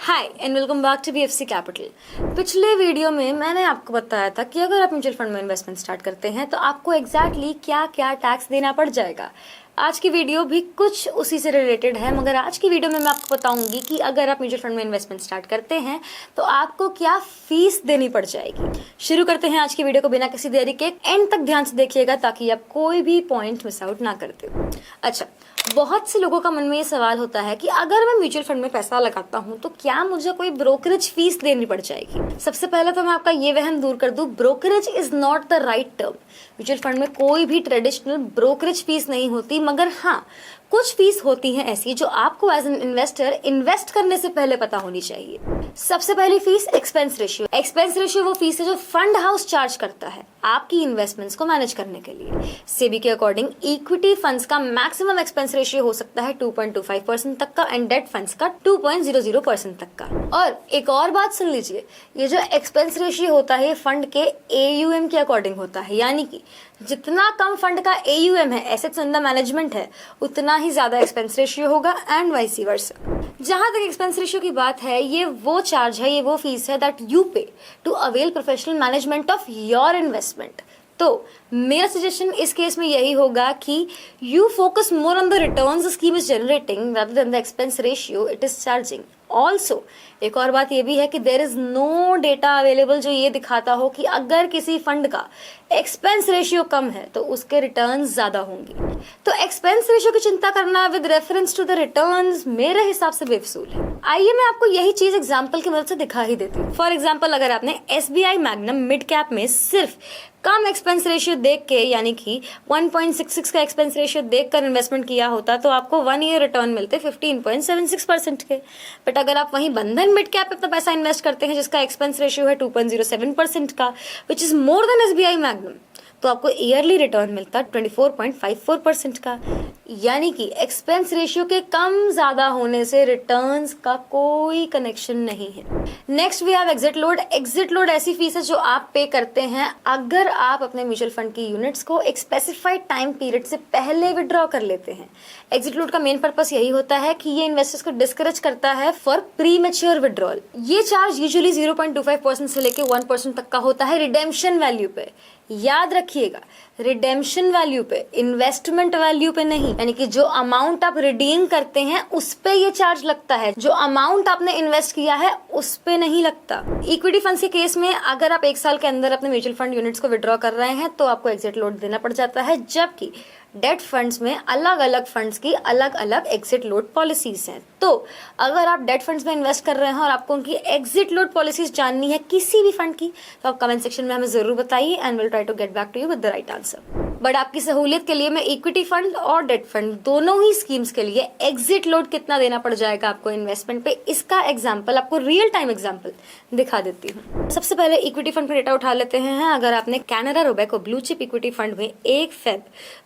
Hi and welcome back to BFC capital. पिछले video में मैंने आपको बताया था कि अगर आप म्यूचुअल फंड में इन्वेस्टमेंट स्टार्ट करते हैं तो आपको एग्जैक्टली क्या क्या टैक्स देना पड़ जाएगा। आज की वीडियो भी कुछ उसी से रिलेटेड है, मगर आज की वीडियो में मैं आपको बताऊंगी कि अगर आप म्यूचुअल फंड में इन्वेस्टमेंट स्टार्ट करते हैं तो आपको क्या फीस देनी पड़ जाएगी। शुरू करते हैं आज की वीडियो को बिना किसी देरी के। एंड तक ध्यान से देखिएगा ताकि आप कोई भी पॉइंट मिस आउट ना करते हो। अच्छा, बहुत से लोगों का मन में ये सवाल होता है कि अगर मैं म्यूचुअल फंड में पैसा लगाता हूँ तो क्या मुझे कोई ब्रोकरेज फीस देनी पड़ जाएगी। सबसे पहले तो मैं आपका ये वहम दूर कर दूं, brokerage is not the right term. Mutual fund में कोई भी ट्रेडिशनल ब्रोकरेज फीस नहीं होती, मगर हाँ कुछ फीस होती हैं ऐसी जो आपको एज एन इन्वेस्टर इन्वेस्ट करने से पहले पता होनी चाहिए। सबसे पहली fees expense ratio. Expense ratio वो फीस है जो फंड हाउस चार्ज करता है आपकी इन्वेस्टमेंट्स को मैनेज करने के लिए। सेबी के अकॉर्डिंग इक्विटी फंड्स का मैक्सिमम एक्सपेंस रेशियो हो सकता है 2.25% तक का एंड डेट फंड्स का 2.00% तक का। और एक और बात सुन लीजिए, ये जो एक्सपेंस रेशियो होता है ये फंड के AUM के अकॉर्डिंग होता है, यानी कि जितना कम फंड का AUM है, एसेट्स अंडर मैनेजमेंट है, उतना ही ज्यादा एक्सपेंस रेशियो होगा एंड वाइस वर्सा। जहां तक एक्सपेंस रेशियो की बात है, ये वो चार्ज है, ये वो फीस है that you pay to avail professional management of your investment. तो मेरा सजेशन इस केस में यही होगा कि you focus more on the returns the scheme is generating rather than the expense ratio it is charging. Also एक और बात ये भी है कि there is no data available जो ये दिखाता हो कि अगर किसी फंड का एक्सपेंस रेशियो कम है तो उसके रिटर्न्स ज्यादा होंगी। तो एक्सपेंस रेशियो की चिंता करना with reference to the returns मेरे हिसाब से बेफिजूल है। आइए मैं आपको यही चीज एग्जांपल की मदद से दिखा ही देती हूँ। फॉर एग्जांपल, अगर आपने SBI मैग्नम मिड कैप में सिर्फ कम एक्सपेंस रेशियो देख के, यानी कि 1.66 का एक्सपेंस रेशियो देखकर इन्वेस्टमेंट किया होता तो आपको 1 ईयर रिटर्न मिलते 15.76% के। बट अगर आप वहीं बंधन मिड कैप पे अपना पैसा इन्वेस्ट करते हैं जिसका एक्सपेंस रेशियो है 2.07% का, which is more than SBI magnum, तो आपको ईयरली रिटर्न मिलता 24.54% का। यानी कि एक्सपेंस रेशियो के कम ज्यादा होने से रिटर्न्स का कोई कनेक्शन नहीं है। Next we have exit load. Exit load ऐसी फीस है जो आप पे करते हैं अगर आप अपने म्यूचुअल फंड की यूनिट्स को एक स्पेसिफाइड टाइम पीरियड से पहले विड्रॉ कर लेते हैं। एग्जिट लोड का मेन पर्पस यही होता है कि ये इन्वेस्टर्स को डिस्करेज करता है फॉर प्री मैच्योर विड्रॉल। ये चार्ज यूजुअली 0.25% से लेके 1% तक का होता है रिडेम्पशन वैल्यू पे। याद रखिएगा, रिडेम्पशन वैल्यू पे, इन्वेस्टमेंट वैल्यू पे नहीं। यानी कि जो अमाउंट आप रिडीम करते हैं उस पे ये चार्ज लगता है, जो अमाउंट आपने इन्वेस्ट किया है उस पे नहीं लगता। इक्विटी फंड्स के केस में अगर आप 1 साल के अंदर अपने म्यूचुअल फंड यूनिट्स को विड्रॉ कर रहे हैं तो आपको एग्जिट लोड देना पड़ जाता है, जबकि डेट फंड्स में अलग अलग फंड्स की अलग अलग एग्जिट लोड पॉलिसीज हैं। तो अगर आप डेट फंड्स में इन्वेस्ट कर रहे हैं और आपको उनकी एग्जिट लोड पॉलिसीज जाननी है किसी भी फंड की, तो आप कमेंट सेक्शन में हमें जरूर बताइए and will try to get back to you with the right answer. But आपकी सहूलियत के लिए मैं इक्विटी फंड और डेट फंड दोनों ही स्कीम्स के लिए एग्जिट लोड कितना देना पड़ जाएगा आपको इन्वेस्टमेंट पे, इसका एग्जाम्पल, आपको रियल टाइम एग्जाम्पल दिखा देती हूँ। सबसे पहले इक्विटी फंड का डेटा उठा लेते हैं। अगर आपने Canara Robeco blue chip equity fund में 1 फेब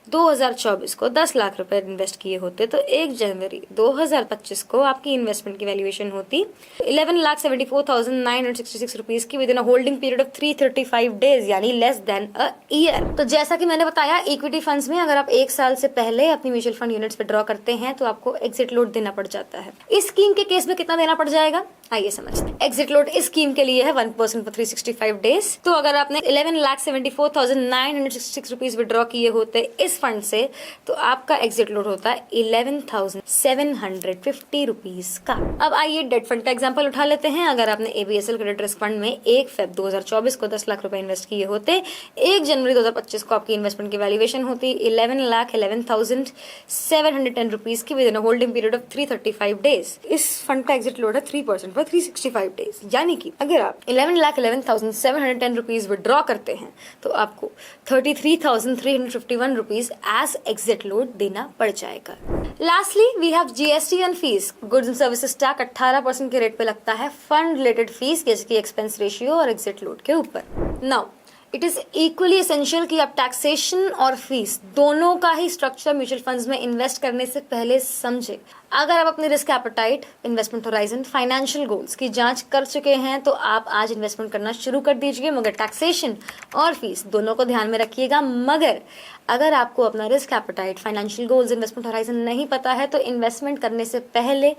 2024 को 10 लाख रुपए इन्वेस्ट किए होते तो 1 जनवरी 2025 को आपकी इन्वेस्टमेंट की वैल्यूएशन होती 11,74,966 रुपीज की with in a holding period of 335 days, यानी लेस देन अ ईयर। तो जैसा कि मैंने बताया, इक्विटी फंड्स में अगर आप 1 साल से पहले अपनी म्यूचुअल फंड यूनिट्स विड्रॉ करते हैं तो आपको एग्जिट लोड देना पड़ जाता है। इस स्कीम के केस में कितना देना पड़ जाएगा, आइए समझते हैं। एग्जिट लोड इस स्कीम के लिए है 1% फॉर 365 डेज। तो अगर आपने 11,74,966 रुपीज विड्रॉ किए होते इस फंड से तो आपका एग्जिट लोड होता है 11,750 रुपीज का। अब आइए डेट फंड का एग्जांपल उठा लेते हैं। अगर आपने ABSL क्रेडिट रिस्क फंड में 1 फेब 2024 को 10 लाख रुपए इन्वेस्ट किए होते, 1 जनवरी 2025 को आपकी इन्वेस्टमेंट की वैल्यूएशन होती 11,11,710 रुपीज की with in a holding period of 335 days. इस फंड का एग्जिट लोड है 3% फॉर 365 डेज। यानी कि अगर आप 11,11,710 रुपीज विड्रॉ करते हैं तो आपको 33,351 रुपीज एज एग्जिट लोड देना पड़ जाएगा। Lastly we have GST and fees. Goods and services tax 18% के रेट पे लगता है फंड रिलेटेड फीस जैसे कि एक्सपेंस रेशियो और एग्जिट लोड के ऊपर। Now it is equally essential कि आप टैक्सेशन और फीस दोनों का ही स्ट्रक्चर म्यूचुअल फंड्स में इन्वेस्ट करने से पहले समझे। अगर आप अपने risk appetite, investment horizon, financial goals की जांच कर चुके हैं तो आप आज इन्वेस्टमेंट करना शुरू कर दीजिए, मगर टैक्सेशन और फीस दोनों को ध्यान में रखिएगा। मगर अगर आपको अपना risk appetite, financial goals, investment horizon नहीं पता है तो इन्वेस्टमेंट करने से पहले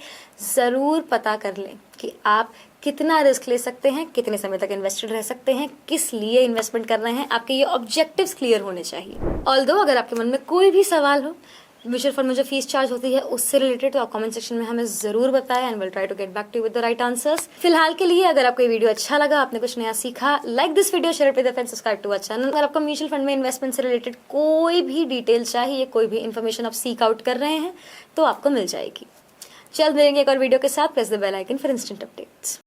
ज़रूर पता कर लें कि आप कितना रिस्क ले सकते हैं, कितने समय तक इन्वेस्टेड रह सकते हैं, किस लिए इन्वेस्टमेंट कर रहे हैं। आपके ये ऑब्जेक्टिव्स क्लियर होने चाहिए। ऑल्दो अगर आपके मन में कोई भी सवाल हो म्यूचुअल फंड में जो फीस चार्ज होती है उससे रिलेटेड, तो आप कमेंट सेक्शन में हमें जरूर बताएं and will try to get back to you with the right answers. फिलहाल के लिए अगर आपको ये वीडियो अच्छा लगा, आपने कुछ नया सीखा, like this video, share it with friends, subscribe to our channel. अगर आपको म्यूचुअल फंड में इन्वेस्टमेंट से रिलेटेड कोई भी डिटेल चाहिए, कोई भी इन्फॉर्मेशन आप सीक आउट कर रहे हैं तो आपको मिल जाएगी। जल्द मिलेंगे एक और वीडियो के साथ। Press the bell icon for instant updates.